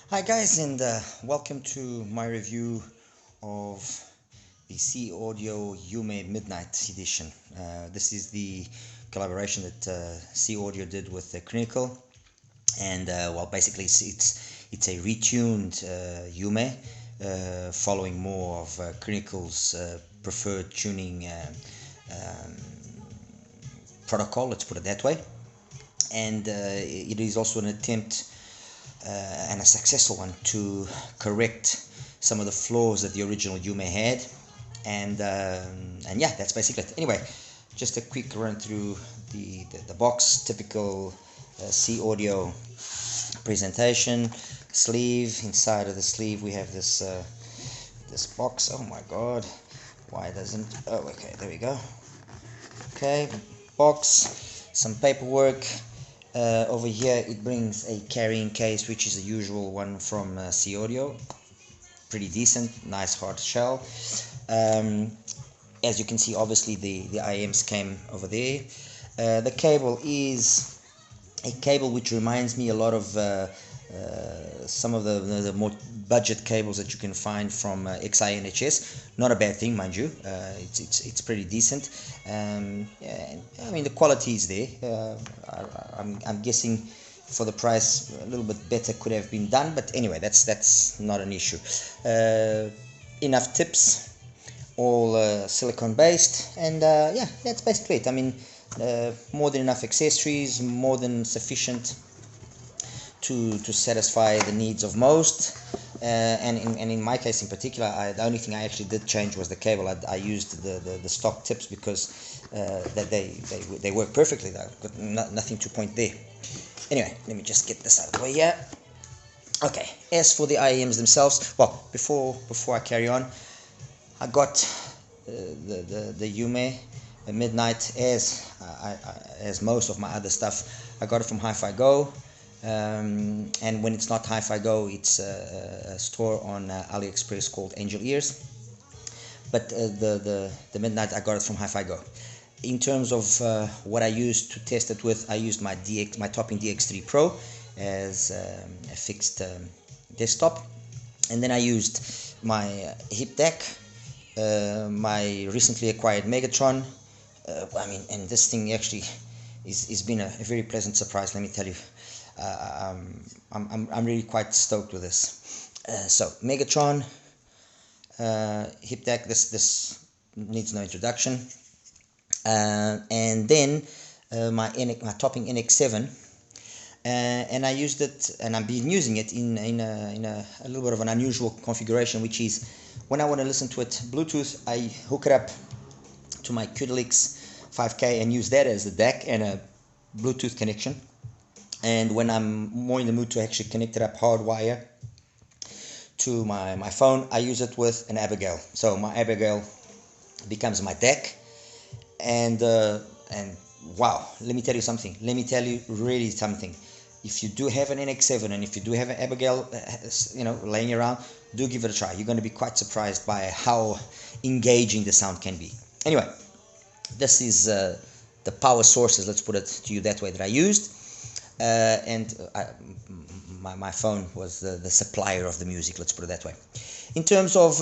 Hi guys, and welcome to my review of the SeeAudio Yume Midnight Edition. This is the collaboration that SeeAudio did with Crinacle, and basically it's a retuned Yume, following more of Crinacle's preferred tuning um, protocol. Let's put it that way, and it is also an attempt. And a successful one to correct some of the flaws that the original Yume had, and yeah, that's basically it. Anyway, just a quick run through the box. Typical SeeAudio presentation. Sleeve. Inside of the sleeve we have this this box. Oh my god, why doesn't? Oh, okay, there we go. Okay, box, some paperwork. Over here it brings a carrying case, which is the usual one from SeeAudio. Pretty decent, nice hard shell. As you can see, obviously the IMs came over there. The cable is a cable which reminds me a lot of some of the more budget cables that you can find from XINHS. Not a bad thing, mind you. It's pretty decent. Yeah, I mean the quality is there. I'm guessing for the price a little bit better could have been done, but anyway, that's not an issue. Enough tips, all silicone based, and yeah, that's basically it. I mean, more than enough accessories, more than sufficient to satisfy the needs of most. And in my case in particular, the only thing I actually did change was the cable. I used the stock tips because they work perfectly. I've got nothing to point there. Anyway, let me just get this out of the way here. Okay, as for the IEMs themselves, well, before I carry on, I got the Yume Midnight as most of my other stuff. I got it from Hi-Fi Go. And when it's not Hi-Fi Go, it's a store on AliExpress called Angel Ears. But the Midnight, I got it from Hi-Fi Go. In terms of what I used to test it with, I used my Topping DX3 Pro as a fixed desktop, and then I used my hip deck, my recently acquired Megatron. I mean, and this thing actually is been a very pleasant surprise, let me tell you. I'm really quite stoked with this. So Megatron, hip deck. This needs no introduction. And then my Topping NX7, and I used it, and I've been using it in a little bit of an unusual configuration, which is when I want to listen to it Bluetooth, I hook it up to my Qdelix 5K and use that as the DAC and a Bluetooth connection. And when I'm more in the mood to actually connect it up hardwire to my phone, I use it with an Abigail. So my Abigail becomes my DAC, and wow, let me tell you something. Let me tell you really something. If you do have an NX7 and if you do have an Abigail, laying around, do give it a try. You're going to be quite surprised by how engaging the sound can be. Anyway, this is the power sources, let's put it to you that way, that I used. My phone was the supplier of the music, let's put it that way. In terms of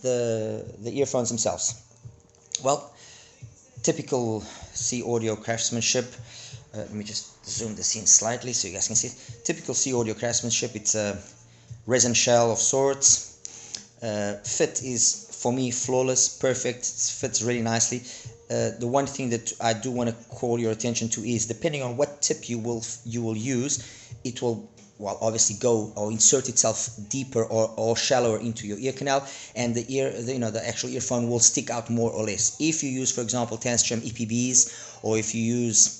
the earphones themselves, well, typical SeeAudio craftsmanship. Let me just zoom this in slightly so you guys can see it. Typical SeeAudio craftsmanship. It's a resin shell of sorts. Fit is, for me, flawless, perfect. It fits really nicely. The one thing that I do want to call your attention to is, depending on what tip you will use, it will, well, obviously go or insert itself deeper or shallower into your ear canal, and the actual earphone will stick out more or less. If you use, for example, Tanstrom EPBs, or if you use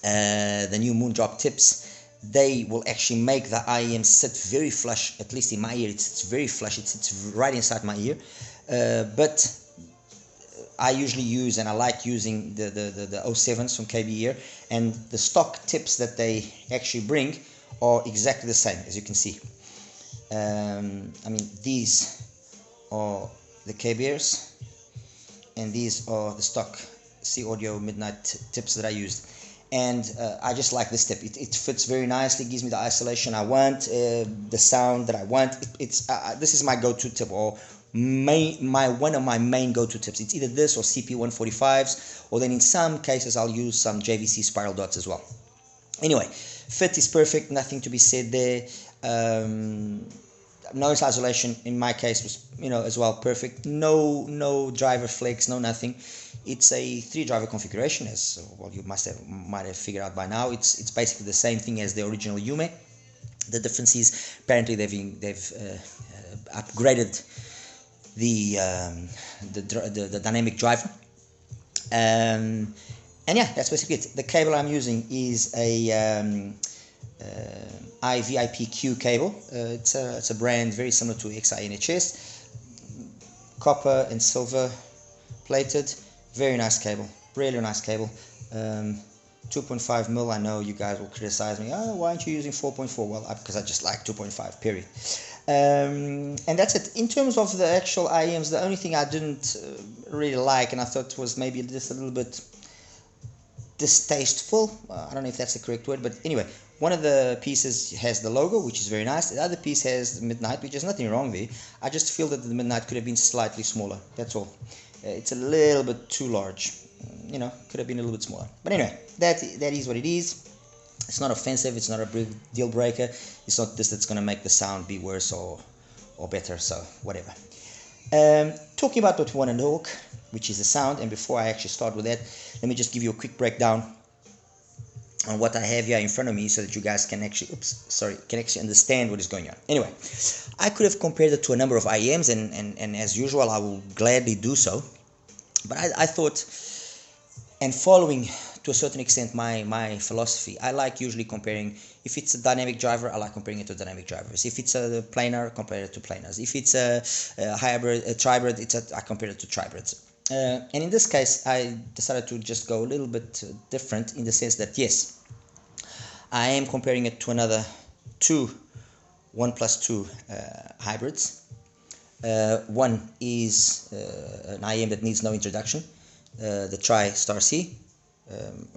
the new Moondrop tips, they will actually make the IEM sit very flush. At least in my ear, it's very flush. It sits right inside my ear. But I usually use, and I like using the 07s from KB Ear, and the stock tips that they actually bring are exactly the same, as you can see. I mean, these are the KB Ears, and these are the stock SeeAudio Midnight tips that I used. and I just like this tip. It fits very nicely, gives me the isolation I want, the sound that I want. This is my go-to tip, or one of my main go-to tips. It's either this or CP145s, or then in some cases I'll use some JVC spiral dots as well. Anyway, fit is perfect, nothing to be said there. Noise isolation in my case was, as well, perfect. No driver flex, no nothing. It's a 3-driver configuration, as well you might have figured out by now. It's basically the same thing as the original Yume. The difference is apparently they've upgraded the dynamic driver. And yeah, that's basically it. The cable I'm using is a iVIPQ cable. It's a brand very similar to XI-NHS, copper and silver plated. Very nice cable, really nice cable. 2.5 mil. I know you guys will criticize me. Oh, why aren't you using 4.4? Well, because I just like 2.5. Period. And that's it. In terms of the actual IEMs, the only thing I didn't really like, and I thought was maybe just a little bit distasteful. I don't know if that's the correct word, but anyway, one of the pieces has the logo, which is very nice. The other piece has Midnight, which is nothing wrong there. I just feel that the Midnight could have been slightly smaller. That's all. It's a little bit too large. Could have been a little bit smaller. But anyway, that is what it is. It's not offensive. It's not a big deal breaker. It's not this that's going to make the sound be worse or better. So whatever. Talking about what we want to talk, which is the sound. And before I actually start with that, let me just give you a quick breakdown on what I have here in front of me, so that you guys can actually understand what is going on. Anyway, I could have compared it to a number of IEMs, and as usual, I will gladly do so. But I thought, and following to a certain extent my philosophy, I like usually comparing. If it's a dynamic driver, I like comparing it to dynamic drivers. If it's a planar, compare it to planars. If it's a hybrid, a tribrid, I compare it to tribrids. And in this case, I decided to just go a little bit different, in the sense that, yes, I am comparing it to another 2 1+2 hybrids. One is an IEM that needs no introduction, the TriStar C.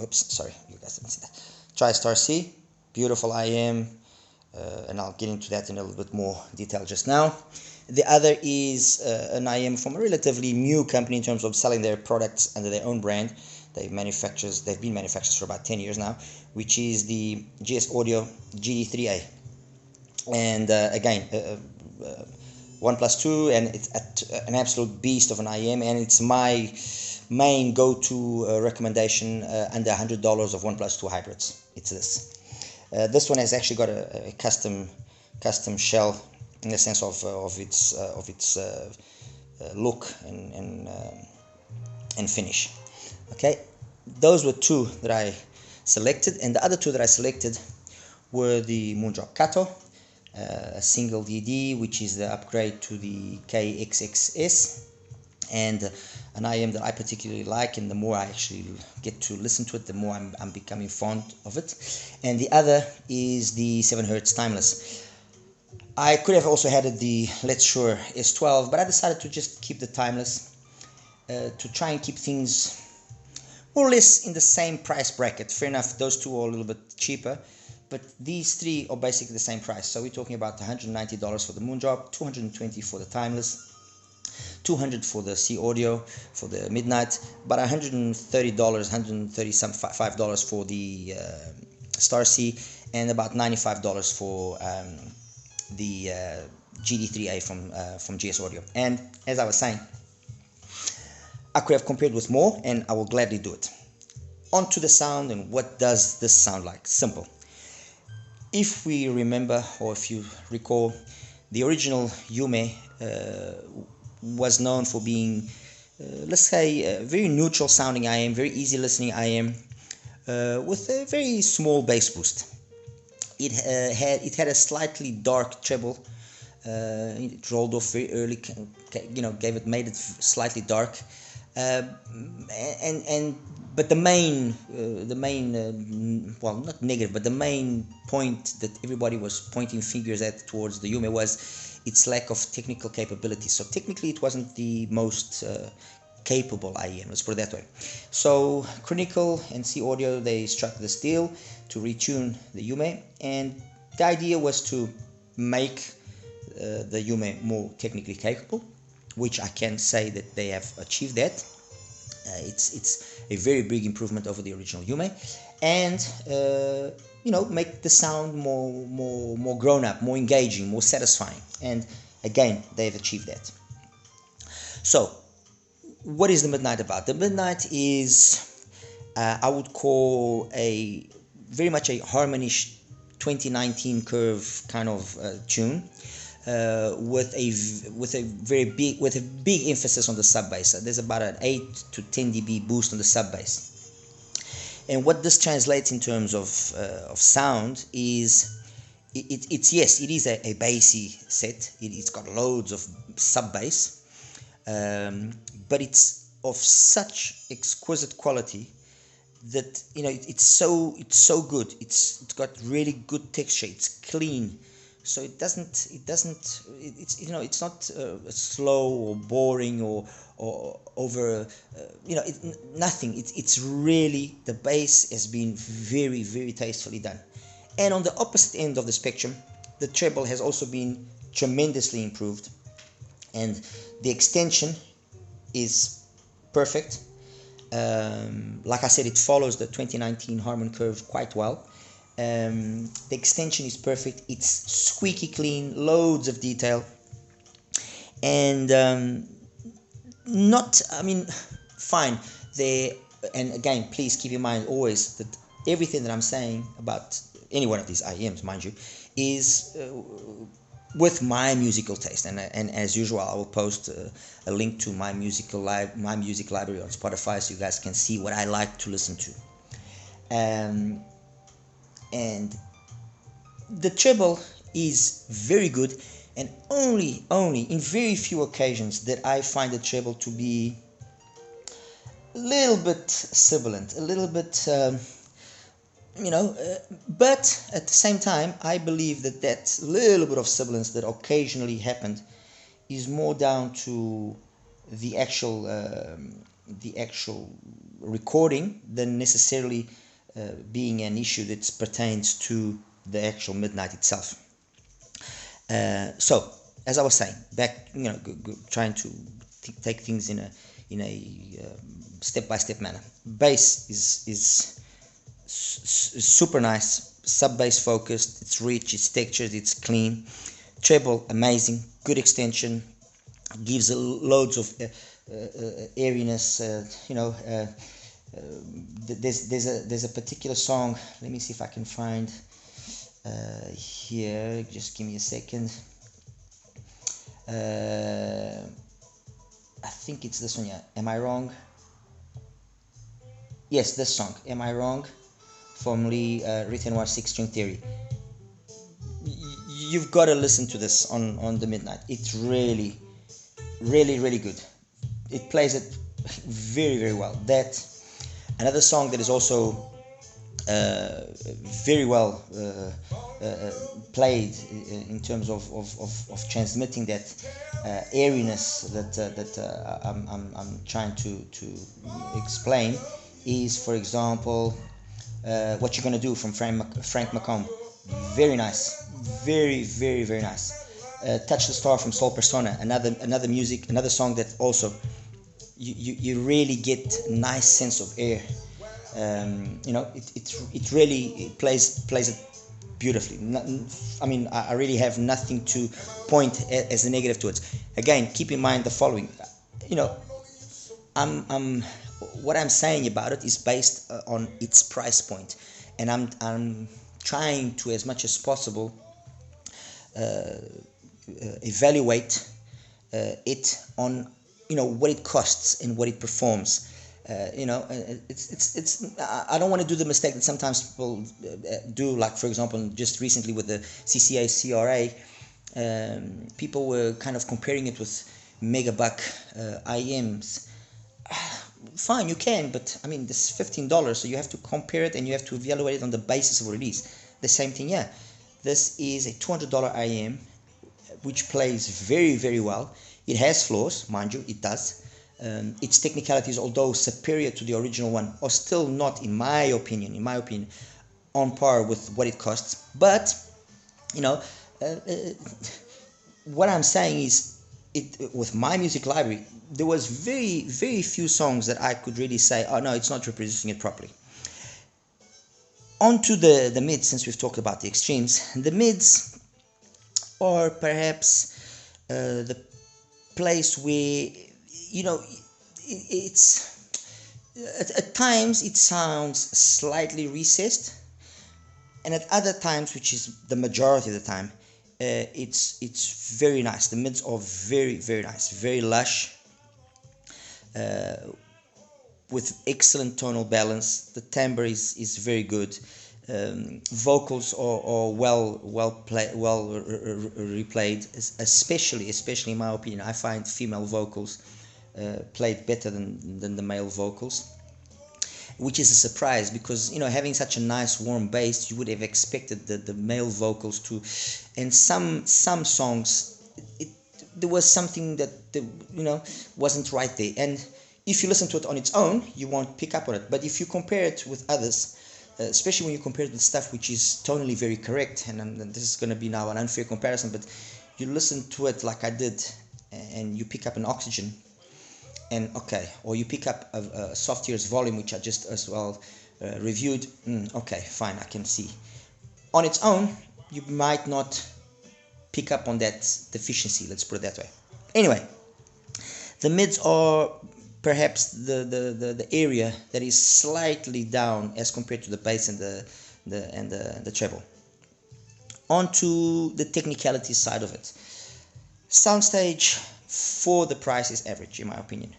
Oops, sorry, you guys didn't see that. TriStar C, beautiful IEM, and I'll get into that in a little bit more detail just now. The other is an IEM from a relatively new company in terms of selling their products under their own brand. They've been manufacturers for about 10 years now, which is the SeeAudio GD3A. And again, 1+2, and it's an absolute beast of an IEM, and it's my main go-to recommendation under $100 of 1+2 hybrids. It's this. This one has actually got a custom shell, in the sense of its look and finish. Okay, those were 2 that I selected, and the other 2 that I selected were the Moondrop Kato, a single DD, which is the upgrade to the KXXS, and an IEM that I particularly like, and the more I actually get to listen to it, the more I'm becoming fond of it. And the other is the 7Hz Timeless. I could have also had the Let's Shure S12, but I decided to just keep the Timeless to try and keep things more or less in the same price bracket. Fair enough, those 2 are a little bit cheaper, but these 3 are basically the same price. So we're talking about $190 for the Moondrop, $220 for the Timeless, $200 for the SeeAudio for the Midnight, about $130, $135 for the Star C, and about $95 for the GD3A from SeeAudio. And as I was saying, I could have compared with more, and I will gladly do it. On to the sound, and what does this sound like? Simple. If we remember, or if you recall, the original Yume was known for being, let's say, a very neutral sounding IEM, very easy listening IEM, with a very small bass boost. It had a slightly dark treble. It rolled off very early, made it slightly dark. But the main well, not negative, but the main point that everybody was pointing fingers at towards the Yume was its lack of technical capability. So technically it wasn't the most capable IEM, let's put it that way. So Crinacle and SeeAudio, they struck this deal to retune the Yume, and the idea was to make the Yume more technically capable, which I can say that they have achieved that. It's a very big improvement over the original Yume, and make the sound more grown up, more engaging, more satisfying. And again, they've achieved that. So what is the Midnight about? The Midnight is I would call very much a Harmonish 2019 curve kind of tune, with a big emphasis on the sub bass. There's about an 8 to 10 dB boost on the sub bass. And what this translates in terms of sound is it is a bassy set. It's got loads of sub bass, but it's of such exquisite quality that it's so good. It's got really good texture. It's clean, so it's not slow or boring or over nothing. It's really, the bass has been very, very tastefully done. And on the opposite end of the spectrum, the treble has also been tremendously improved, and the extension is perfect. Like I said, it follows the 2019 Harman curve quite well. The extension is perfect. It's squeaky clean, loads of detail, and fine there. And again, please keep in mind always that everything that I'm saying about any one of these IEMs, mind you, is with my musical taste, and as usual, I will post a link to my music library on Spotify, so you guys can see what I like to listen to. And the treble is very good, and only in very few occasions that I find the treble to be a little bit sibilant, a little bit but at the same time, I believe that little bit of sibilance that occasionally happened is more down to the actual recording than necessarily being an issue that pertains to the actual Midnight itself. So, as I was saying, back, trying to take things in a step-by-step manner. Bass is super nice, sub bass focused, it's rich, it's textured, it's clean. Treble, amazing, good extension, gives loads of airiness. There's a particular song, let me see if I can find here, just give me a second. I think it's this one, yeah. Am I wrong? Yes, this song, Am I Wrong? Formerly written was 6-string theory. You've got to listen to this on the Midnight. It's really, really, really good. It plays it very, very well. That, another song that is also very well played in terms of transmitting that airiness that I'm trying to explain, is, for example, What You're Gonna Do from Frank McComb. Very nice, very, very, very nice. Touch the Star from Soul Persona, another song that also you really get a nice sense of air. It really plays it beautifully. I really have nothing to point as a negative towards. Again, keep in mind the following. What I'm saying about it is based on its price point, and I'm trying to, as much as possible, evaluate it on what it costs and what it performs. It's I don't want to do the mistake that sometimes people do, like for example just recently with the CCA CRA, people were kind of comparing it with megabuck IEMs. Fine, you can, but this is $15, so you have to compare it and you have to evaluate it on the basis of release. The same thing, yeah. This is a $200 IEM which plays very, very well. It has flaws, mind you, it does. its technicalities, although superior to the original one, are still not, in my opinion, on par with what it costs. But you know, what I'm saying is, with my music library, there was very few songs that I could really say, oh no, it's not reproducing it properly. On to the mids, since we've talked about the extremes. The mids are perhaps the place where, you know, it's at times it sounds slightly recessed, and at other times, which is the majority of the time, it's very nice. The mids are very nice, very lush, with excellent tonal balance. The timbre is very good. Vocals are well replayed, especially in my opinion. I find female vocals played better than the male vocals, which is a surprise, because, you know, having such a nice warm bass, you would have expected the male vocals to. And some songs, there was something that wasn't right there. And if you listen to it on its own, you won't pick up on it. But if you compare it with others, especially when you compare it with stuff which is tonally very correct, and this is going to be now an unfair comparison, but you listen to it like I did, and you pick up an Oxygen, and or you pick up a Soft Ears Volume, which I just as well reviewed. Okay, fine, I can see. On its own, you might not pick up on that deficiency, let's put it that way. Anyway, the mids are perhaps the area that is slightly down as compared to the bass and the treble. On to the technicality side of it. Soundstage for the price is average, in my opinion.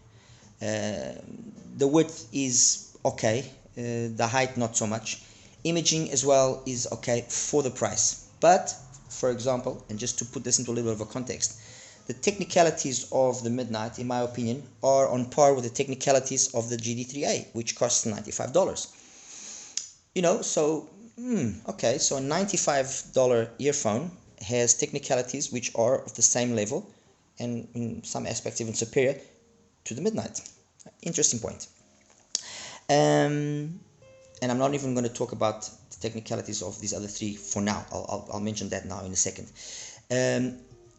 The width is okay, the height not so much. Imaging as well is okay for the price. But, for example, and just to put this into a little bit of a context, the technicalities of the Midnight, in my opinion, are on par with the technicalities of the GD3A, which costs $95. You know, so, okay, so a $95 earphone has technicalities which are of the same level, and in some aspects even superior to the Midnight. Interesting point. And I'm not even going to talk about the technicalities of these other three for now. I'll mention that now in a second.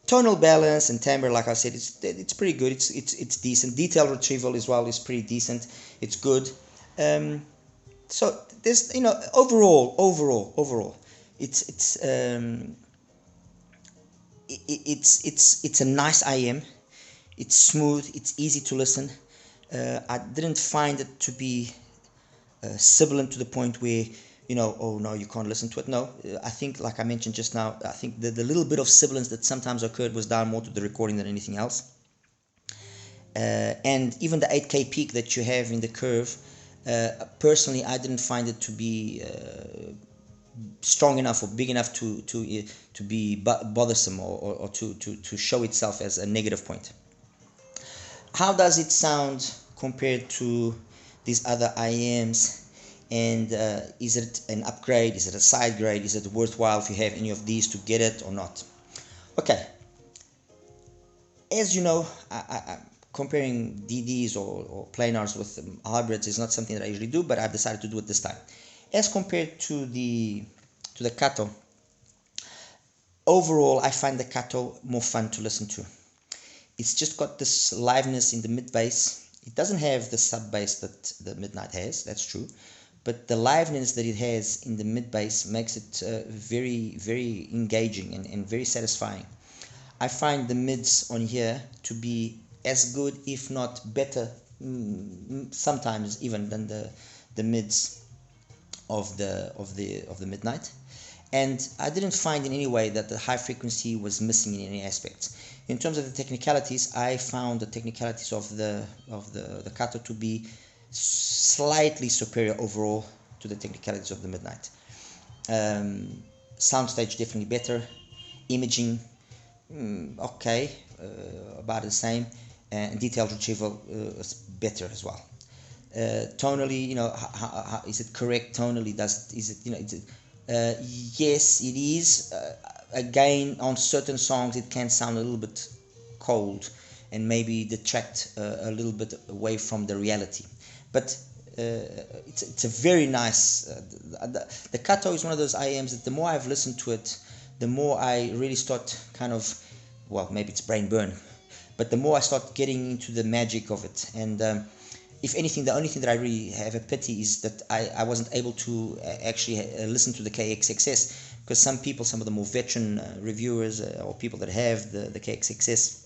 Tonal balance and timbre, like I said, it's pretty good. It's decent. Detail retrieval as well is pretty decent. It's good. So there's, overall, it's a nice IM. It's smooth. It's easy to listen. I didn't find it to be sibilant to the point where, oh no, you can't listen to it. No, I think, like I mentioned just now, I think the little bit of sibilance that sometimes occurred was down more to the recording than anything else. And even the 8K peak that you have in the curve, personally, I didn't find it to be strong enough or big enough to be bothersome or to show itself as a negative point. How does it sound compared to these other IMs? And is it an upgrade? Is it a side grade? Is it worthwhile if you have any of these to get it or not? Okay. As you know, comparing DDs or planars with hybrids is not something that I usually do, but I've decided to do it this time. As compared to the Kato, overall I find the Kato more fun to listen to. It's just got this liveness in the mid bass. It doesn't have the sub bass that the Midnight has, that's true. But the liveliness that it has in the mid bass makes it very engaging and very satisfying. I find the mids on here to be as good, if not better, sometimes even than the mids of the Midnight. And I didn't find in any way that the high frequency was missing in any aspects. In terms of the technicalities, I found the technicalities of the Kato to be slightly superior overall to the technicalities of the Midnight. Soundstage definitely better. Imaging, okay, about the same. And detailed retrieval is better as well. Tonally, how is it correct tonally? Yes, it is. Again, on certain songs it can sound a little bit cold, and maybe detract a little bit away from the reality. But it's a very nice. The Kato is one of those IMs that the more I've listened to it, the more I really start kind of, well, maybe it's brain burn, but the more I start getting into the magic of it. And if anything, the only thing that I really have a pity is that I wasn't able to actually listen to the KXXS, because some people, some of the more veteran reviewers or people that have the KXXS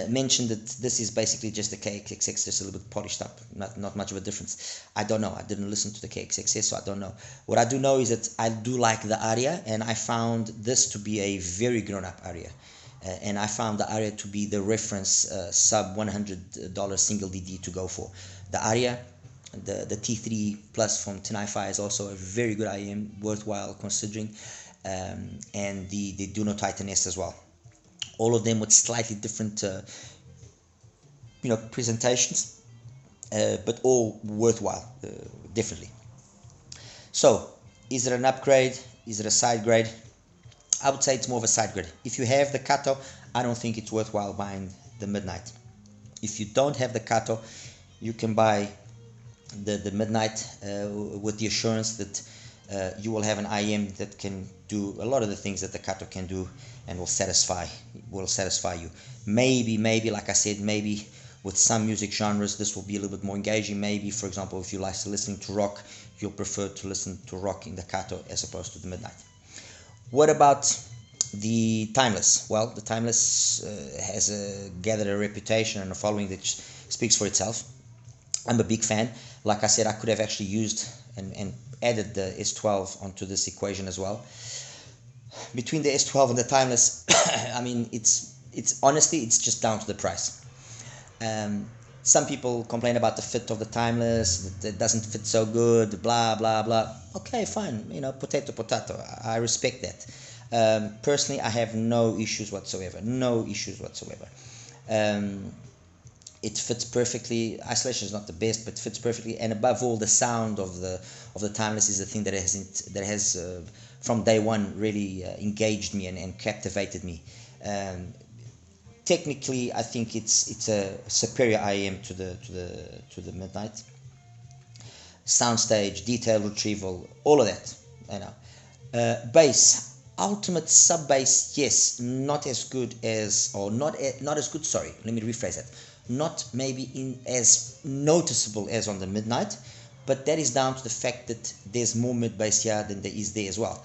mentioned that this is basically just the KXXX, just a little bit polished up, not much of a difference. I don't know. I didn't listen to the KXXS, so I don't know. What I do know is that I do like the Aria, and I found this to be a very grown-up Aria. And I found the Aria to be the reference sub $100 single DD to go for. The Aria, the T3 Plus from Tenai is also a very good IM, worthwhile considering, and the Duno Titan S as well. All of them with slightly different, presentations, but all worthwhile, definitely. So, is it an upgrade? Is it a side grade? I would say it's more of a side grade. If you have the Kato, I don't think it's worthwhile buying the Midnight. If you don't have the Kato, you can buy the Midnight with the assurance that you will have an IM that can do a lot of the things that the Kato can do and will satisfy you. Maybe, like I said, maybe with some music genres this will be a little bit more engaging. Maybe, for example, if you like listening to rock, you'll prefer to listen to rock in the Kato as opposed to the Midnight. What about the Timeless? Well, the Timeless has gathered a reputation and a following that speaks for itself. I'm a big fan. Like I said, I could have actually used and added the S12 onto this equation as well. Between the S12 and the Timeless, I mean, it's honestly, it's just down to the price. Some people complain about the fit of the Timeless, that it doesn't fit so good, blah, blah, blah. Okay, fine, potato. I respect that. Personally, I have no issues whatsoever. It fits perfectly. Isolation is not the best, but fits perfectly. And above all, the sound of the Timeless is the thing that has from day one really engaged me and captivated me. Technically, I think it's a superior IM to the Midnight. Soundstage, detailed retrieval, all of that. Bass, ultimate sub bass, yes, not as good as, or not as good. Sorry, let me rephrase that. Not maybe as noticeable as on the Midnight, but that is down to the fact that there's more mid bass here than there is there as well.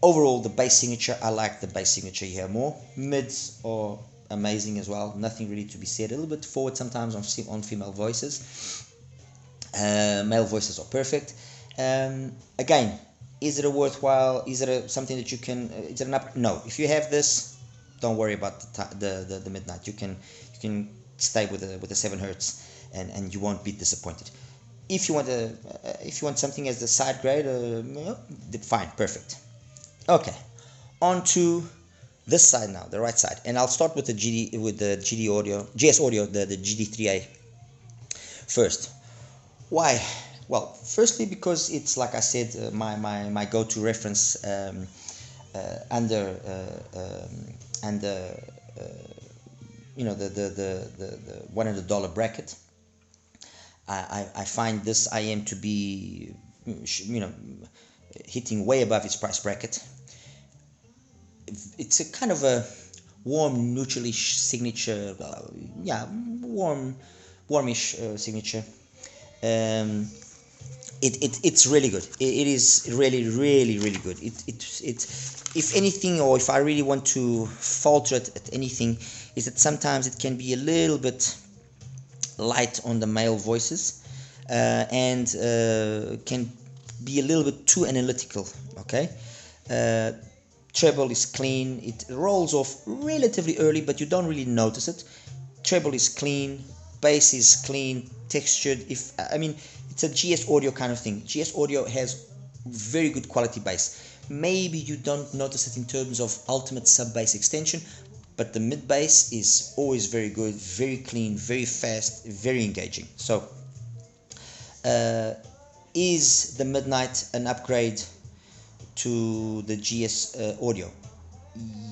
Overall, the bass signature, I like the bass signature here more. Mids are amazing as well. Nothing really to be said. A little bit forward sometimes on female voices. Male voices are perfect. Again, is it a worthwhile? Is it something that you can? Is it an up? No. If you have this, don't worry about the Midnight. You can stay with the 7 Hertz and you won't be disappointed. If you want something as the side grade, fine, perfect. Okay, on to this side now, the right side, and I'll start with the GS Audio, the GD3A first. Why? Well, firstly because it's, like I said, my go-to reference under the $100 bracket. I find this IM to be hitting way above its price bracket. It's a kind of a warm, neutralish signature. Warmish signature. It's really good. It is really, really, really good. It's if anything, or if I really want to falter it at anything, is that sometimes it can be a little bit light on the male voices, and can be a little bit too analytical. Okay. Treble is clean. It rolls off relatively early, but you don't really notice it. Treble is clean. Bass is clean, textured. It's a GS Audio kind of thing. GS Audio has very good quality bass. Maybe you don't notice it in terms of ultimate sub bass extension, but the mid bass is always very good, very clean, very fast, very engaging. So, is the Midnight an upgrade to the GS Audio?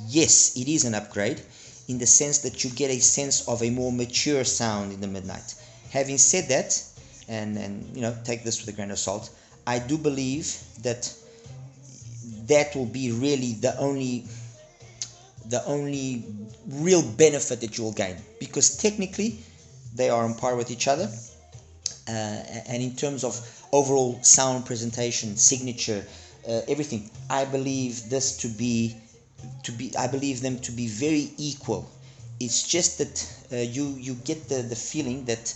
Yes, it is an upgrade. in the sense that you get a sense of a more mature sound in the Midnight. Having said that, and you know, take this with a grain of salt, I do believe that that will be really the only real benefit that you will gain, because technically they are on par with each other, and in terms of overall sound presentation, signature, everything, I believe this I believe them to be very equal. It's just that you get the feeling that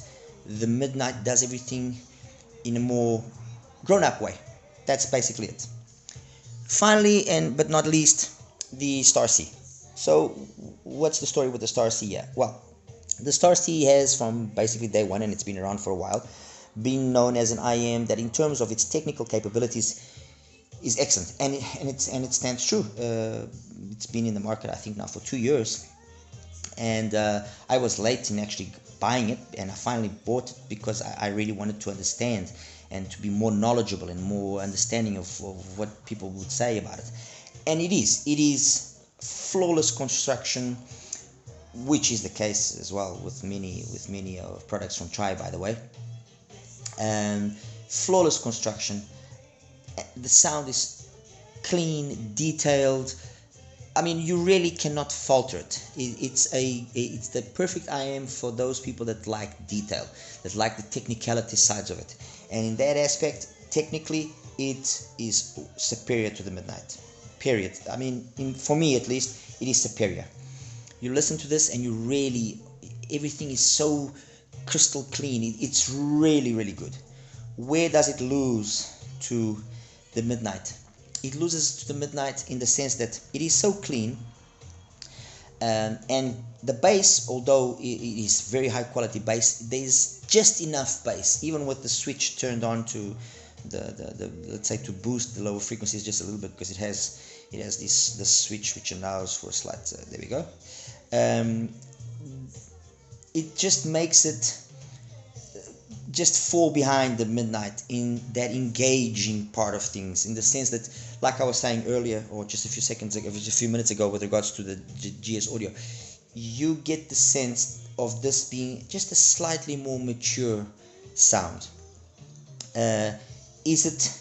the Midnight does everything in a more grown-up way. That's basically it. Finally, and but not least, the Star C. So what's the story with the Star C? Yeah, well, the Star C has, from basically day one, and it's been around for a while, been known as an IM that in terms of its technical capabilities is excellent, and it stands true. It's been in the market, I think, now for 2 years, and I was late in actually buying it, and I finally bought it because I really wanted to understand and to be more knowledgeable and more understanding of what people would say about it. And it is flawless construction, which is the case as well with many products from Tri, by the way. And flawless construction. The sound is clean, detailed. I mean, you really cannot falter it. It's the perfect IM for those people that like detail, that like the technicality sides of it. And in that aspect, technically, it is superior to the Midnight. Period. I mean, for me at least, it is superior. You listen to this and you really, everything is so crystal clean. It's really, really good. Where does it lose to the Midnight? It loses to the Midnight in the sense that it is so clean, and the bass, although it is very high quality bass, there's just enough bass, even with the switch turned on to the let's say to boost the lower frequencies just a little bit, because it has this switch which allows for a slight there we go. It just makes it just fall behind the Midnight in that engaging part of things, in the sense that, like I was saying earlier, or just a few minutes ago, with regards to the GS Audio, you get the sense of this being just a slightly more mature sound. Is it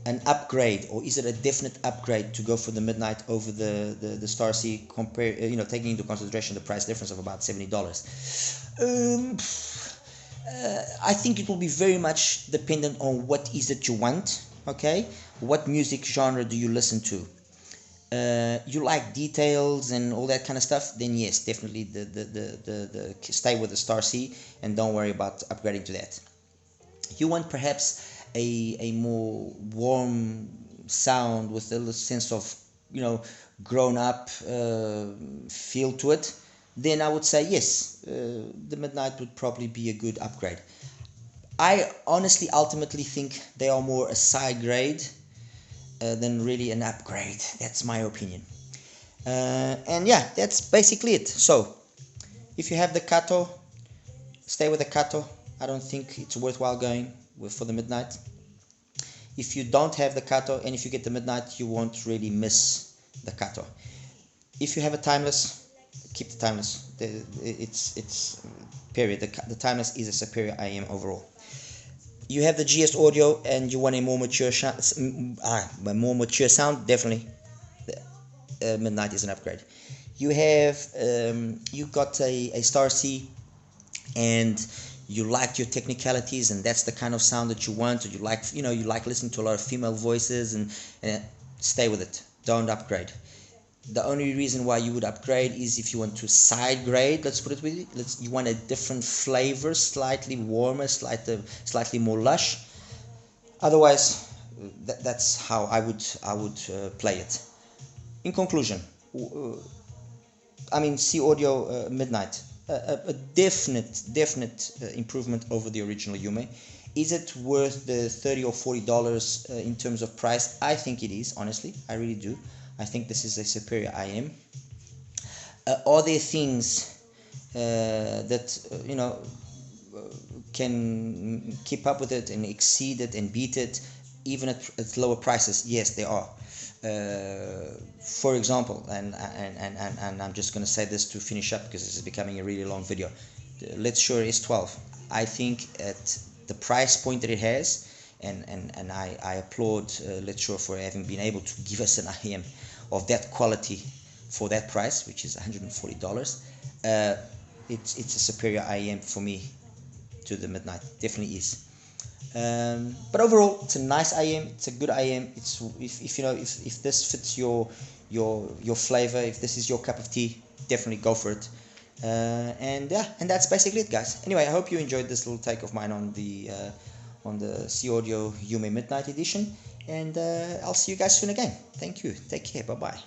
an upgrade, or is it a definite upgrade to go for the Midnight over the Star C, taking into consideration the price difference of about $70? I think it will be very much dependent on what is it you want. Okay, what music genre do you listen to? You like details and all that kind of stuff, then yes, definitely the stay with the Star C and don't worry about upgrading to that. You want perhaps a more warm sound with a sense of grown up feel to it, then I would say yes, the Midnight would probably be a good upgrade. I honestly ultimately think they are more a side grade than really an upgrade. That's my opinion. And yeah, that's basically it. So if you have the Kato, stay with the Kato. I don't think it's worthwhile going for the Midnight. If you don't have the Kato, and if you get the Midnight, you won't really miss the Kato. If you have a Timeless, keep the Timeless. It's period. The Timeless is a superior IM overall. You have the GS Audio and you want a more mature sound, definitely the Midnight is an upgrade. You have you got a Star C, and you like your technicalities, and that's the kind of sound that you want, or you like listening to a lot of female voices, and stay with it. Don't upgrade. The only reason why you would upgrade is if you want to side grade, let's put it with you. You want a different flavor, slightly warmer, slightly more lush. Otherwise, that's how I would play it. In conclusion, I mean, SeeAudio Midnight, a definite improvement over the original Yume. Is it worth the $30 or $40 in terms of price? I think it is, honestly. I really do. I think this is a superior IM. Are there things that can keep up with it and exceed it and beat it, even at lower prices? Yes, there are. For example, and I'm just going to say this to finish up because this is becoming a really long video. Let's Shure S12. I think at the price point that it has, and I applaud Let's Shure for having been able to give us an IM of that quality for that price, which is $140. It's a superior IM for me to the Midnight. Definitely is. But overall, it's a nice IM. It's a good IM. It's if you know if this fits your flavor, if this is your cup of tea, definitely go for it. And yeah, and that's basically it, guys. Anyway, I hope you enjoyed this little take of mine on the SeeAudio Yume Midnight Edition, and I'll see you guys soon again. Thank you. Take care. Bye bye.